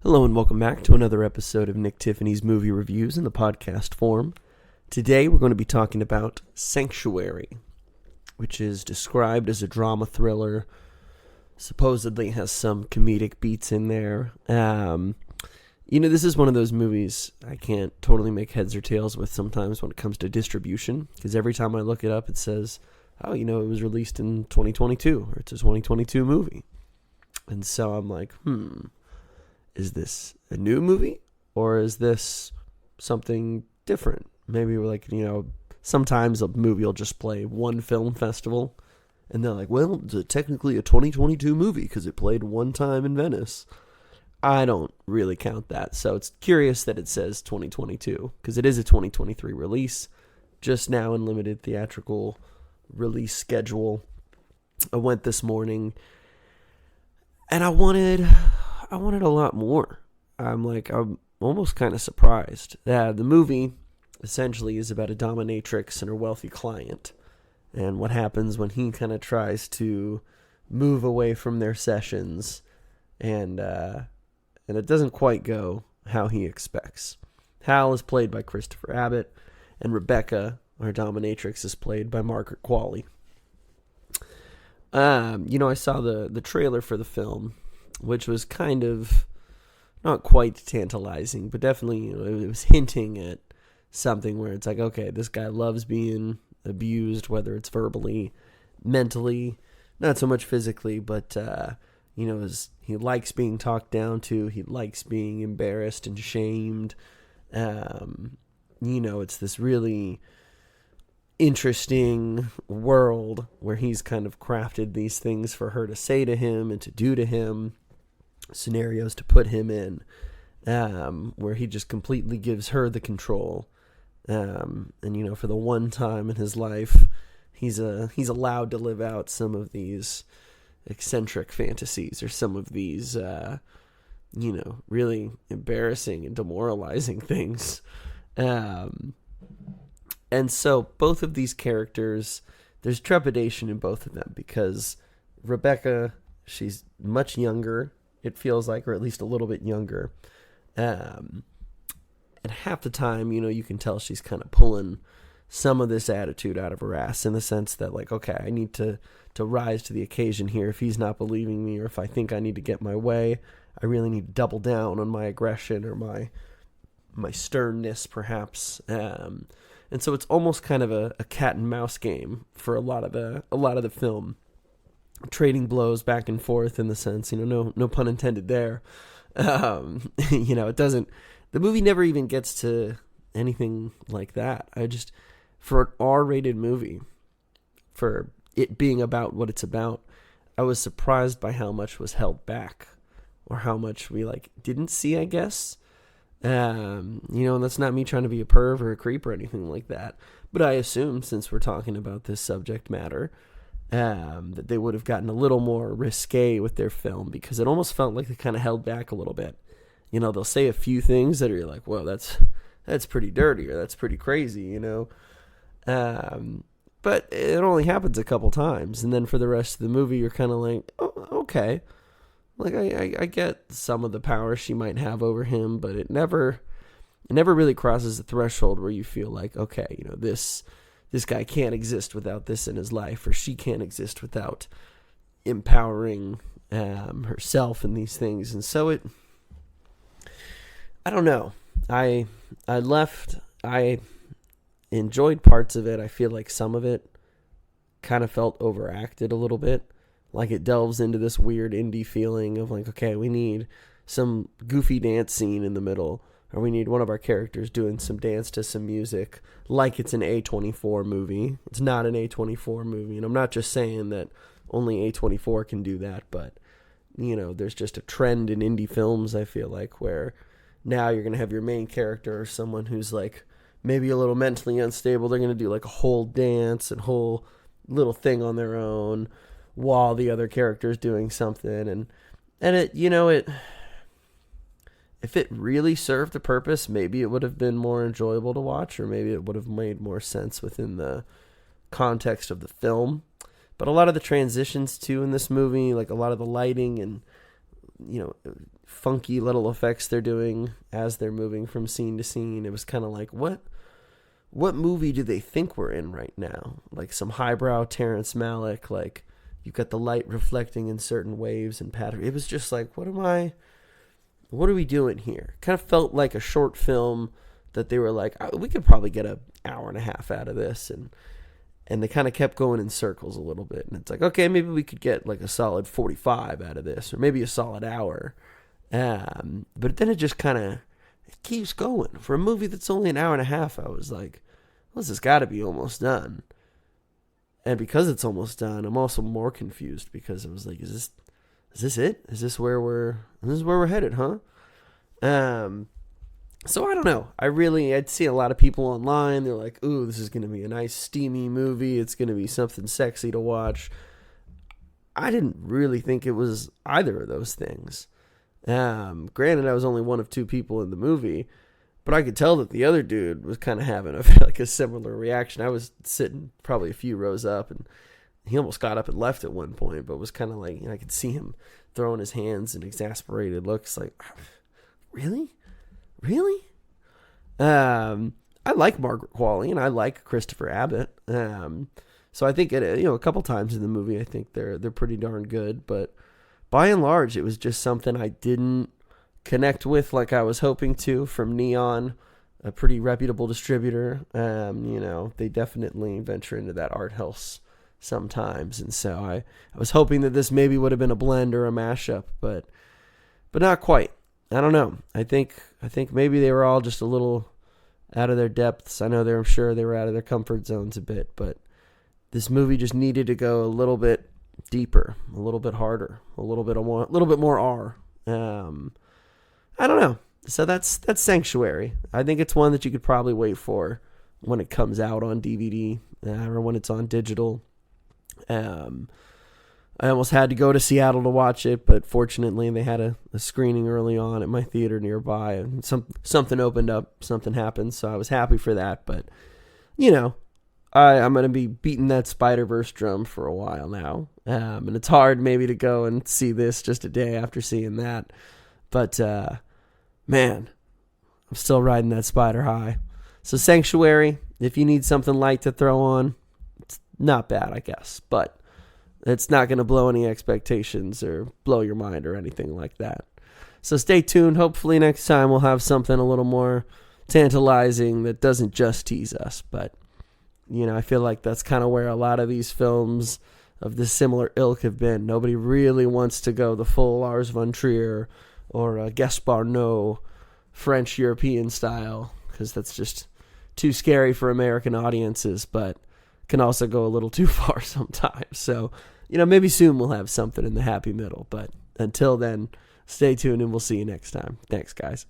Hello and welcome back to another episode of Nick Tiffany's Movie Reviews in the podcast form. Today we're going to be talking about Sanctuary, which is described as a drama thriller, supposedly has some comedic beats in there. This is one of those movies I can't totally make heads or tails with sometimes when it comes to distribution, because every time I look it up it says, it was released in 2022, or it's a 2022 movie. And so I'm like, is this a new movie, or is this something different? Maybe sometimes a movie will just play one film festival, and they're like, well, it's technically a 2022 movie because it played one time in Venice. I don't really count that, so it's curious that it says 2022, because it is a 2023 release, just now in limited theatrical release schedule. I went this morning, and I wanted a lot more. I'm almost kind of surprised. The movie essentially is about a dominatrix and her wealthy client, and what happens when he kind of tries to move away from their sessions, and it doesn't quite go how he expects. Hal is played by Christopher Abbott, and Rebecca, our dominatrix, is played by Margaret Qualley. I saw the trailer for the film, which was kind of not quite tantalizing, but definitely, it was hinting at something where it's like, okay, this guy loves being abused, whether it's verbally, mentally, not so much physically, but, he likes being talked down to, he likes being embarrassed and shamed. It's this really interesting world where he's kind of crafted these things for her to say to him and to do to him, scenarios to put him in, where he just completely gives her the control. For the one time in his life, he's allowed to live out some of these eccentric fantasies, or some of these, really embarrassing and demoralizing things. And so both of these characters, there's trepidation in both of them, because Rebecca, she's much younger, it feels like, or at least a little bit younger. And half the time, you can tell she's kind of pulling some of this attitude out of her ass, in the sense that, okay, I need to rise to the occasion here. If he's not believing me, or if I think I need to get my way, I really need to double down on my aggression, or my sternness, perhaps. And so it's almost kind of a cat and mouse game for a lot of the film, trading blows back and forth, in the sense, no pun intended there. It doesn't. The movie never even gets to anything like that. For an R-rated movie, for it being about what it's about, I was surprised by how much was held back, or how much we didn't see, I guess. And that's not me trying to be a perv or a creep or anything like that, but I assume, since we're talking about this subject matter, that they would have gotten a little more risque with their film, because it almost felt like they kind of held back a little bit. They'll say a few things that are like, whoa, that's pretty dirty, or that's pretty crazy, but it only happens a couple times, and then for the rest of the movie, you're kind of like, oh, okay. I get some of the power she might have over him, but it never really crosses the threshold where you feel like, okay, this guy can't exist without this in his life, or she can't exist without empowering herself in these things. And so I don't know. I enjoyed parts of it. I feel like some of it kind of felt overacted a little bit. Like, it delves into this weird indie feeling of okay, we need some goofy dance scene in the middle, or we need one of our characters doing some dance to some music, like it's an A24 movie. It's not an A24 movie, and I'm not just saying that only A24 can do that, but, there's just a trend in indie films, I feel like, where now you're going to have your main character, or someone who's, maybe a little mentally unstable. They're going to do, a whole dance and whole little thing on their own, while the other character is doing something, and it, if it really served a purpose, maybe it would have been more enjoyable to watch, or maybe it would have made more sense within the context of the film. But a lot of the transitions too in this movie, a lot of the lighting and funky little effects they're doing as they're moving from scene to scene. It was kind of like, what movie do they think we're in right now? Like some highbrow Terrence Malick, like you've got the light reflecting in certain waves and patterns. It was just like, what are we doing here? Kind of felt like a short film that they were like, we could probably get an hour and a half out of this. And they kind of kept going in circles a little bit. And it's like, okay, maybe we could get like a solid 45 out of this, or maybe a solid hour. But then it just kind of keeps going. For a movie that's only an hour and a half, I was like, well, this has got to be almost done. And because it's almost done, I'm also more confused because it was like, is this it? Is this where we're headed, huh? So I don't know. I'd see a lot of people online. They're like, ooh, this is going to be a nice steamy movie. It's going to be something sexy to watch. I didn't really think it was either of those things. Granted, I was only one of two people in the movie, but I could tell that the other dude was kind of having a similar reaction. I was sitting probably a few rows up, and he almost got up and left at one point, but was kind of like, I could see him throwing his hands in exasperated looks like, really? I like Margaret Qualley and I like Christopher Abbott. So I think a couple times in the movie, I think they're pretty darn good, but by and large, it was just something I didn't connect with like I was hoping to from Neon, a pretty reputable distributor. They definitely venture into that art house sometimes. And so I was hoping that this maybe would have been a blend or a mashup, but not quite. I don't know. I think maybe they were all just a little out of their depths. I'm sure they were out of their comfort zones a bit, but this movie just needed to go a little bit deeper, a little bit harder, a little bit more R. I don't know. So that's Sanctuary. I think it's one that you could probably wait for when it comes out on DVD or when it's on digital. I almost had to go to Seattle to watch it, but fortunately they had a screening early on at my theater nearby, and something opened up, something happened, so I was happy for that. But I'm going to be beating that Spider-Verse drum for a while now, and it's hard maybe to go and see this just a day after seeing that, but man, I'm still riding that spider high. So Sanctuary, if you need something light to throw on, it's not bad, I guess, but it's not going to blow any expectations or blow your mind or anything like that. So stay tuned. Hopefully next time we'll have something a little more tantalizing that doesn't just tease us. But, I feel like that's kind of where a lot of these films of this similar ilk have been. Nobody really wants to go the full Lars von Trier or Gaspar Noé French-European style, because that's just too scary for American audiences, but can also go a little too far sometimes. So, maybe soon we'll have something in the happy middle. But until then, stay tuned and we'll see you next time. Thanks, guys.